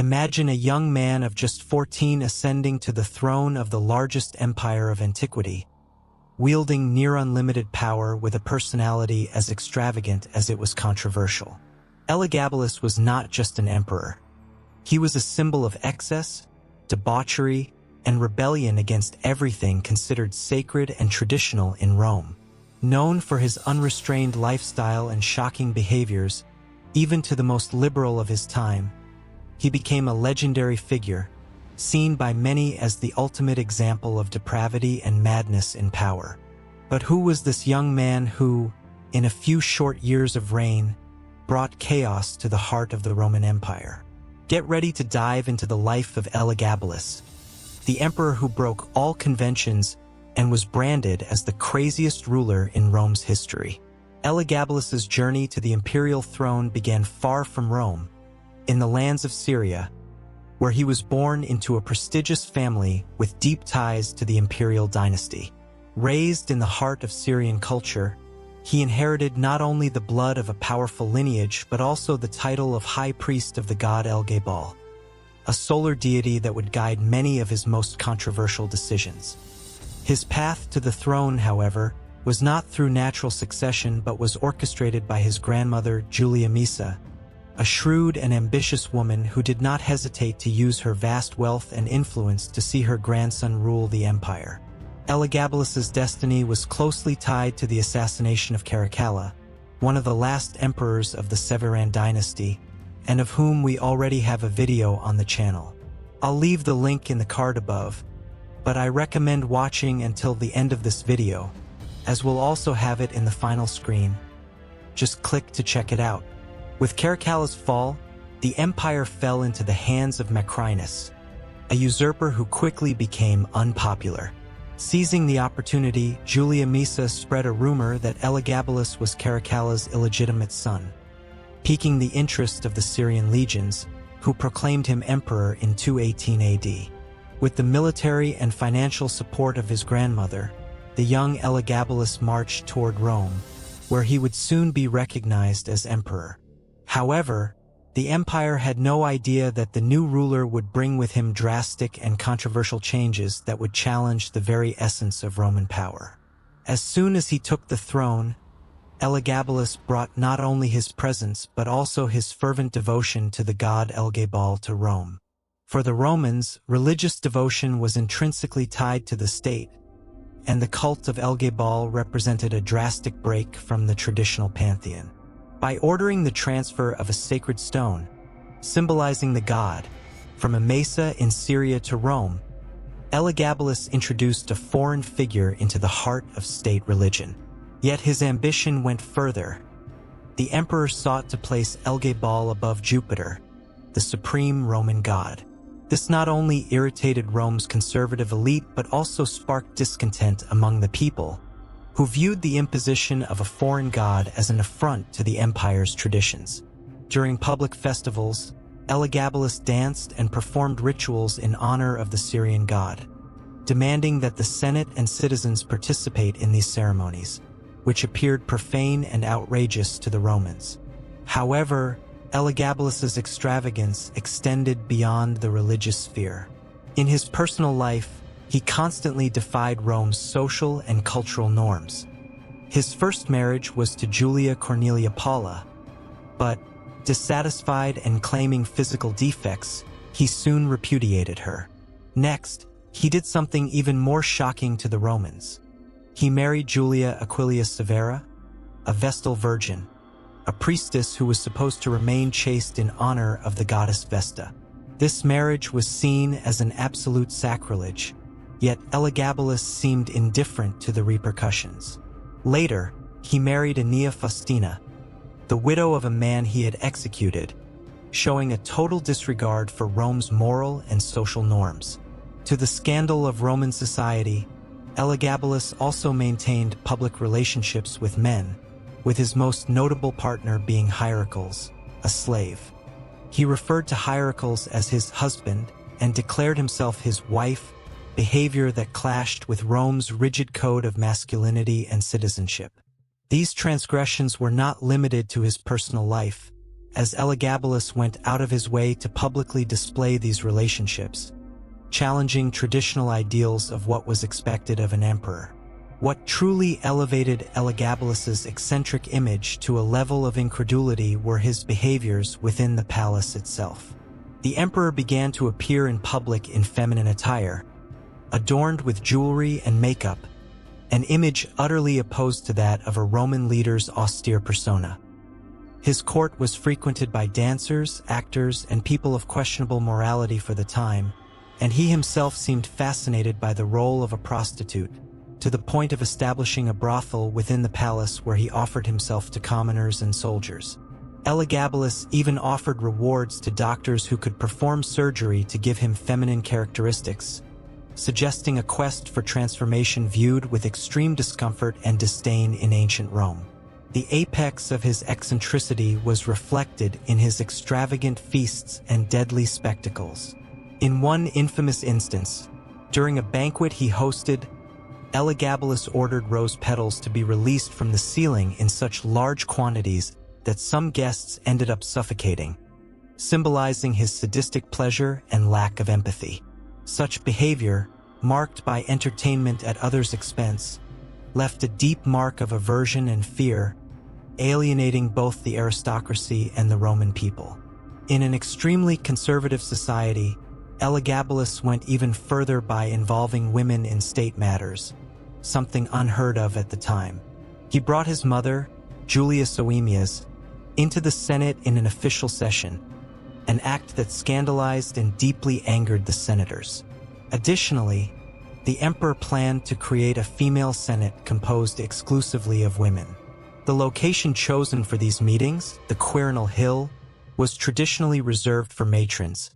Imagine a young man of just 14 ascending to the throne of the largest empire of antiquity, wielding near unlimited power with a personality as extravagant as it was controversial. Heliogabalus was not just an emperor. He was a symbol of excess, debauchery, and rebellion against everything considered sacred and traditional in Rome. Known for his unrestrained lifestyle and shocking behaviors, even to the most liberal of his time, he became a legendary figure, seen by many as the ultimate example of depravity and madness in power. But who was this young man who, in a few short years of reign, brought chaos to the heart of the Roman Empire? Get ready to dive into the life of El-Gabal, the emperor who broke all conventions and was branded as the craziest ruler in Rome's history. El-Gabalus's journey to the imperial throne began far from Rome, in the lands of Syria, where he was born into a prestigious family with deep ties to the imperial dynasty. Raised in the heart of Syrian culture, he inherited not only the blood of a powerful lineage but also the title of high priest of the god El-Gabal, a solar deity that would guide many of his most controversial decisions. His path to the throne, however, was not through natural succession but was orchestrated by his grandmother, Julia Mesa, a shrewd and ambitious woman who did not hesitate to use her vast wealth and influence to see her grandson rule the empire. El-Gabalus's destiny was closely tied to the assassination of Caracalla, one of the last emperors of the Severan dynasty, and of whom we already have a video on the channel. I'll leave the link in the card above, but I recommend watching until the end of this video, as we'll also have it in the final screen. Just click to check it out. With Caracalla's fall, the empire fell into the hands of Macrinus, a usurper who quickly became unpopular. Seizing the opportunity, Julia Mesa spread a rumor that El-Gabalus was Caracalla's illegitimate son, piquing the interest of the Syrian legions, who proclaimed him emperor in 218 AD. With the military and financial support of his grandmother, the young El-Gabalus marched toward Rome, where he would soon be recognized as emperor. However, the empire had no idea that the new ruler would bring with him drastic and controversial changes that would challenge the very essence of Roman power. As soon as he took the throne, El-Gabalus brought not only his presence but also his fervent devotion to the god El-Gabal to Rome. For the Romans, religious devotion was intrinsically tied to the state, and the cult of El-Gabal represented a drastic break from the traditional pantheon. By ordering the transfer of a sacred stone, symbolizing the god, from a Mesa in Syria to Rome, El-Gabalus introduced a foreign figure into the heart of state religion. Yet his ambition went further. The emperor sought to place El-Gabal above Jupiter, the supreme Roman god. This not only irritated Rome's conservative elite but also sparked discontent among the people, who viewed the imposition of a foreign god as an affront to the empire's traditions. During public festivals, El-Gabalus danced and performed rituals in honor of the Syrian god, demanding that the Senate and citizens participate in these ceremonies, which appeared profane and outrageous to the Romans. However, El-Gabalus's extravagance extended beyond the religious sphere. In his personal life, he constantly defied Rome's social and cultural norms. His first marriage was to Julia Cornelia Paula, but, dissatisfied and claiming physical defects, he soon repudiated her. Next, he did something even more shocking to the Romans. He married Julia Aquilia Severa, a vestal virgin, a priestess who was supposed to remain chaste in honor of the goddess Vesta. This marriage was seen as an absolute sacrilege, yet El-Gabalus seemed indifferent to the repercussions. Later, he married Aeneia Faustina, the widow of a man he had executed, showing a total disregard for Rome's moral and social norms. To the scandal of Roman society, El-Gabalus also maintained public relationships with men, with his most notable partner being Hierocles, a slave. He referred to Hierocles as his husband and declared himself his wife, behavior that clashed with Rome's rigid code of masculinity and citizenship. These transgressions were not limited to his personal life. as El-Gabal went out of his way to publicly display these relationships, challenging traditional ideals of what was expected of an emperor. What truly elevated El-Gabalus's eccentric image to a level of incredulity were his behaviors within the palace itself. The emperor began to appear in public in feminine attire, adorned with jewelry and makeup, an image utterly opposed to that of a Roman leader's austere persona. His court was frequented by dancers, actors, and people of questionable morality for the time, and he himself seemed fascinated by the role of a prostitute, to the point of establishing a brothel within the palace where he offered himself to commoners and soldiers. El-Gabal even offered rewards to doctors who could perform surgery to give him feminine characteristics, suggesting a quest for transformation viewed with extreme discomfort and disdain in ancient Rome. The apex of his eccentricity was reflected in his extravagant feasts and deadly spectacles. In one infamous instance, during a banquet he hosted, El-Gabal ordered rose petals to be released from the ceiling in such large quantities that some guests ended up suffocating, symbolizing his sadistic pleasure and lack of empathy. Such behavior, marked by entertainment at others' expense, left a deep mark of aversion and fear, alienating both the aristocracy and the Roman people. In an extremely conservative society, El-Gabal went even further by involving women in state matters, something unheard of at the time. He brought his mother, Julia Soaemias, into the Senate in an official session, an act that scandalized and deeply angered the senators. Additionally, the emperor planned to create a female senate composed exclusively of women. The location chosen for these meetings, the Quirinal Hill, was traditionally reserved for matrons,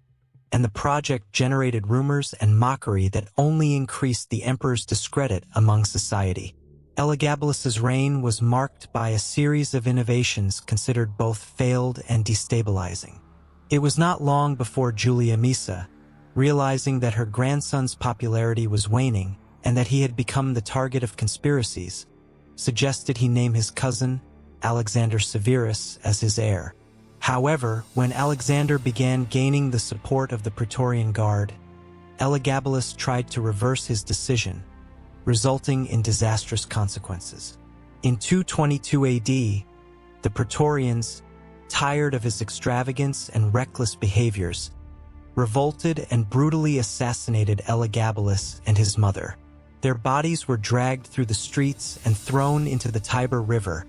and the project generated rumors and mockery that only increased the emperor's discredit among society. El-Gabalus's reign was marked by a series of innovations considered both failed and destabilizing. It was not long before Julia Mesa, realizing that her grandson's popularity was waning and that he had become the target of conspiracies, suggested he name his cousin, Alexander Severus, as his heir. However, when Alexander began gaining the support of the Praetorian Guard, El-Gabal tried to reverse his decision, resulting in disastrous consequences. In 222 AD, the Praetorians, tired of his extravagance and reckless behaviors, revolted and brutally assassinated El-Gabal and his mother. Their bodies were dragged through the streets and thrown into the Tiber River,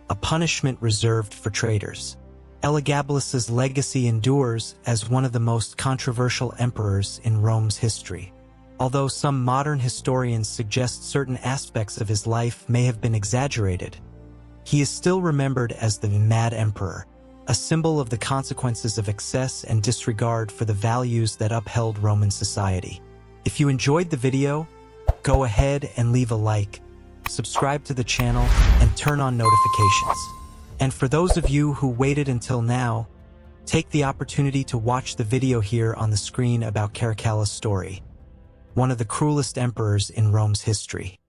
a punishment reserved for traitors. El-Gabalus's legacy endures as one of the most controversial emperors in Rome's history. Although some modern historians suggest certain aspects of his life may have been exaggerated, he is still remembered as the Mad Emperor, a symbol of the consequences of excess and disregard for the values that upheld Roman society. If you enjoyed the video, go ahead and leave a like, subscribe to the channel, and turn on notifications. And for those of you who waited until now, take the opportunity to watch the video here on the screen about Caracal's story, one of the cruelest emperors in Rome's history.